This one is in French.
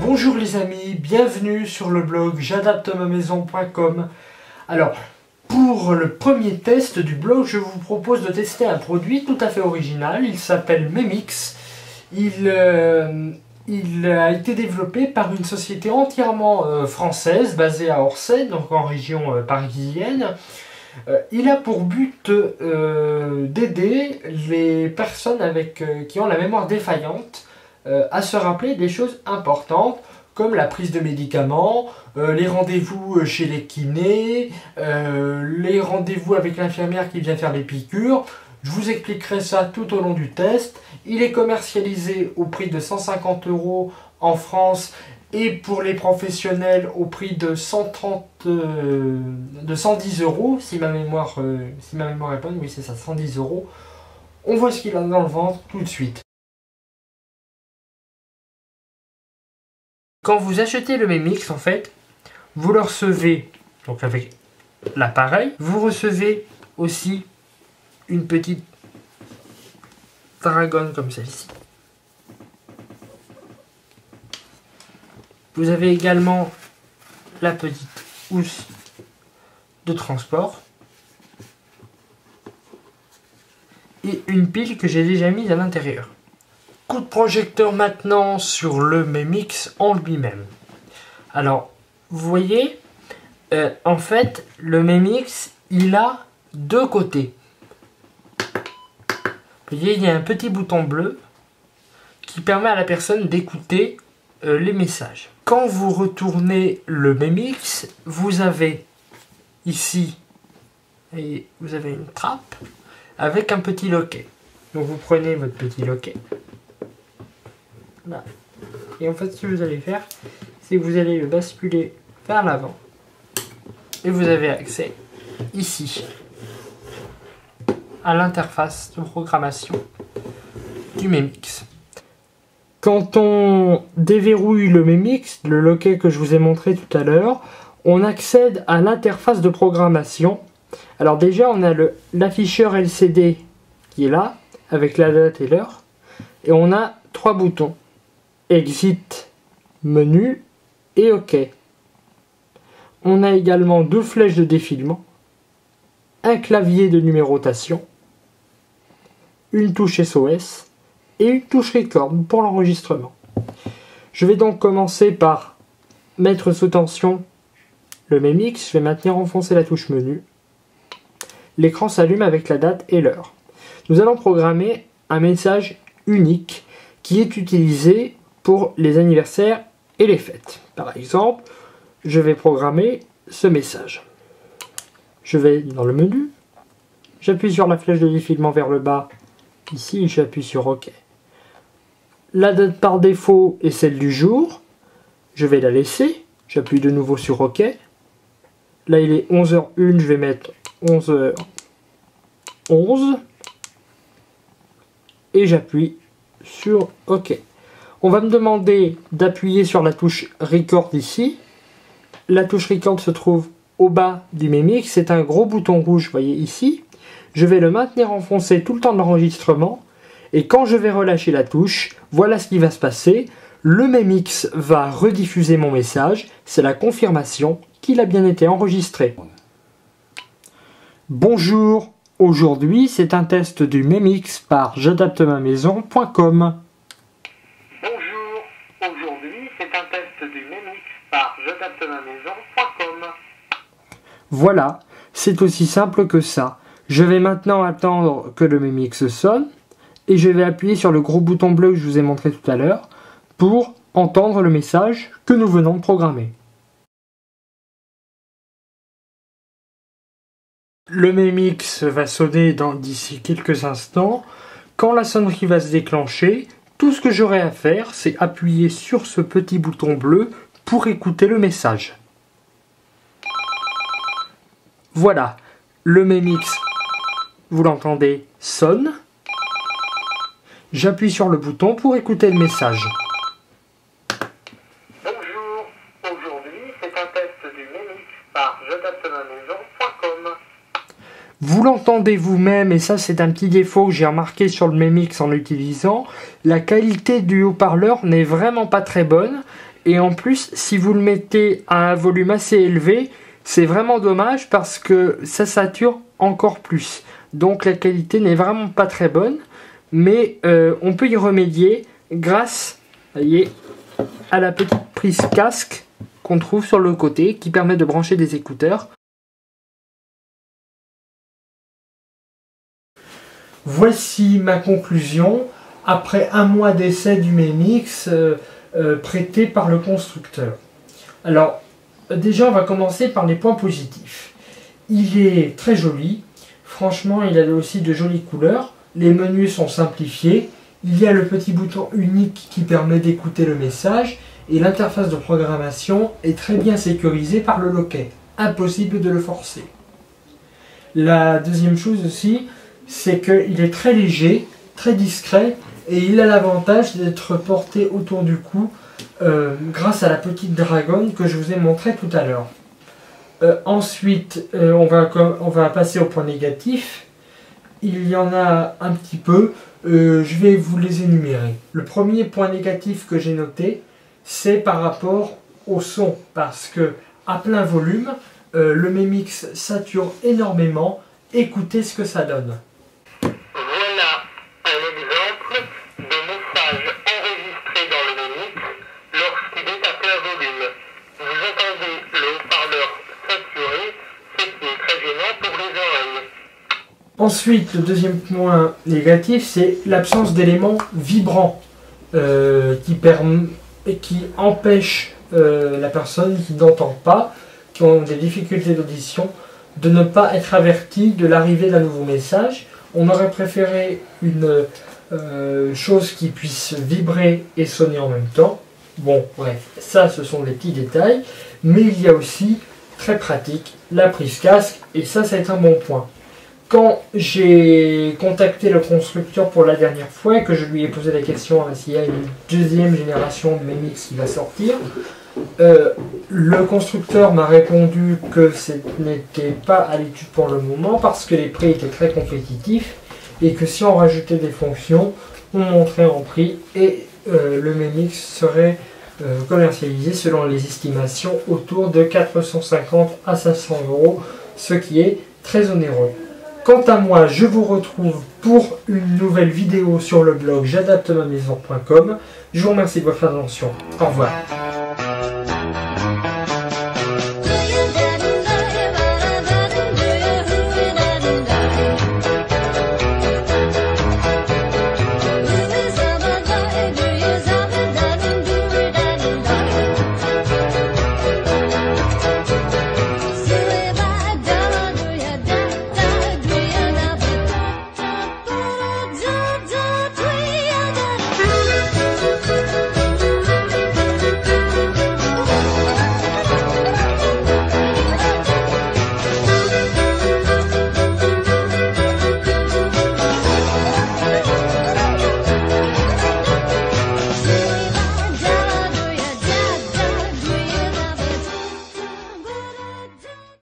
Bonjour les amis, bienvenue sur le blog j'adaptemamaison.com. Alors, pour le premier test du blog, je vous propose de tester un produit tout à fait original. Il s'appelle Memix. Il a été développé par une société entièrement française, basée à Orsay, donc en région parisienne. Il a pour but d'aider les personnes qui ont la mémoire défaillante à se rappeler des choses importantes comme la prise de médicaments, les rendez-vous chez les kinés, les rendez-vous avec l'infirmière qui vient faire les piqûres. Je vous expliquerai ça tout au long du test. Il est commercialisé au prix de 150 € en France et pour les professionnels au prix de 110 € si ma mémoire est bonne. Oui, c'est ça, 110 €. On voit ce qu'il a dans le ventre tout de suite. Quand vous achetez le Memix, en fait, vous le recevez donc avec l'appareil. Vous recevez aussi une petite dragonne comme celle-ci. Vous avez également la petite housse de transport et une pile que j'ai déjà mise à l'intérieur. Coup de projecteur maintenant sur le Memix en lui-même. Alors, vous voyez, en fait, le Memix, il a deux côtés. Vous voyez, il y a un petit bouton bleu qui permet à la personne d'écouter les messages. Quand vous retournez le Memix, vous avez ici, et vous avez une trappe avec un petit loquet. Donc vous prenez votre petit loquet. Là. Et en fait, ce que vous allez faire, c'est que vous allez le basculer vers l'avant. Et vous avez accès ici à l'interface de programmation du Memix. Quand on déverrouille le Memix, le loquet que je vous ai montré tout à l'heure, on accède à l'interface de programmation. Alors déjà, on a l'afficheur LCD qui est là, avec la date et l'heure. Et on a trois boutons. Exit, menu et OK. On a également deux flèches de défilement, un clavier de numérotation, une touche SOS et une touche record pour l'enregistrement. Je vais donc commencer par mettre sous tension le Memix. Je vais maintenant enfoncer la touche menu. L'écran s'allume avec la date et l'heure. Nous allons programmer un message unique qui est utilisé pour les anniversaires et les fêtes. Par exemple, je vais programmer ce message. Je vais dans le menu, j'appuie sur la flèche de défilement vers le bas, ici j'appuie sur OK. La date par défaut est celle du jour, je vais la laisser, j'appuie de nouveau sur OK. Là il est 11h01, je vais mettre 11h11 et j'appuie sur OK. On va me demander d'appuyer sur la touche Record ici. La touche Record se trouve au bas du Memix. C'est un gros bouton rouge, vous voyez ici. Je vais le maintenir enfoncé tout le temps de l'enregistrement. Et quand je vais relâcher la touche, voilà ce qui va se passer. Le Memix va rediffuser mon message. C'est la confirmation qu'il a bien été enregistré. Bonjour, aujourd'hui c'est un test du Memix par j'adaptemamaison.com. Voilà, c'est aussi simple que ça. Je vais maintenant attendre que le Memix sonne et je vais appuyer sur le gros bouton bleu que je vous ai montré tout à l'heure pour entendre le message que nous venons de programmer. Le Memix va sonner d'ici quelques instants. Quand la sonnerie va se déclencher, tout ce que j'aurai à faire, c'est appuyer sur ce petit bouton bleu pour écouter le message. Voilà, le Memix, vous l'entendez, sonne. J'appuie sur le bouton pour écouter le message. Bonjour, aujourd'hui c'est un test du Memix par j'adapte-ma-maison.com. Vous l'entendez vous-même, et ça c'est un petit défaut que j'ai remarqué sur le Memix en l'utilisant. La qualité du haut-parleur n'est vraiment pas très bonne. Et en plus, si vous le mettez à un volume assez élevé, c'est vraiment dommage parce que ça sature encore plus. Donc la qualité n'est vraiment pas très bonne. Mais on peut y remédier grâce, voyez, à la petite prise casque qu'on trouve sur le côté qui permet de brancher des écouteurs. Voici ma conclusion après un mois d'essai du Memix prêté par le constructeur. Alors, déjà, on va commencer par les points positifs. Il est très joli. Franchement, il a aussi de jolies couleurs. Les menus sont simplifiés. Il y a le petit bouton unique qui permet d'écouter le message. Et l'interface de programmation est très bien sécurisée par le loquet. Impossible de le forcer. La deuxième chose aussi, c'est qu'il est très léger, très discret. Et il a l'avantage d'être porté autour du cou grâce à la petite dragonne que je vous ai montré tout à l'heure. Ensuite, on va passer au point négatif. Il y en a un petit peu. Je vais vous les énumérer. Le premier point négatif que j'ai noté, c'est par rapport au son. Parce que à plein volume, le Memix sature énormément. Écoutez ce que ça donne. Voilà un exemple de message enregistré dans le Memix lorsqu'il est à plein volume. Vous entendez le haut-parleur saturé, ce qui est très gênant pour les oreilles. Ensuite, le deuxième point négatif, c'est l'absence d'éléments vibrants qui empêchent la personne qui n'entend pas, qui ont des difficultés d'audition, de ne pas être averti de l'arrivée d'un nouveau message. On aurait préféré une chose qui puisse vibrer et sonner en même temps. Bon, bref, ça ce sont des petits détails, mais il y a aussi, très pratique, la prise casque, et ça c'est un bon point. Quand j'ai contacté le constructeur pour la dernière fois et que je lui ai posé la question s'il y a une deuxième génération de Memix qui va sortir, le constructeur m'a répondu que ce n'était pas à l'étude pour le moment parce que les prix étaient très compétitifs et que si on rajoutait des fonctions, on monterait en prix et le Memix serait commercialisé selon les estimations autour de 450 à 500 €, ce qui est très onéreux. Quant à moi, je vous retrouve pour une nouvelle vidéo sur le blog j'adapte-ma-maison.com. Je vous remercie de votre attention. Au revoir.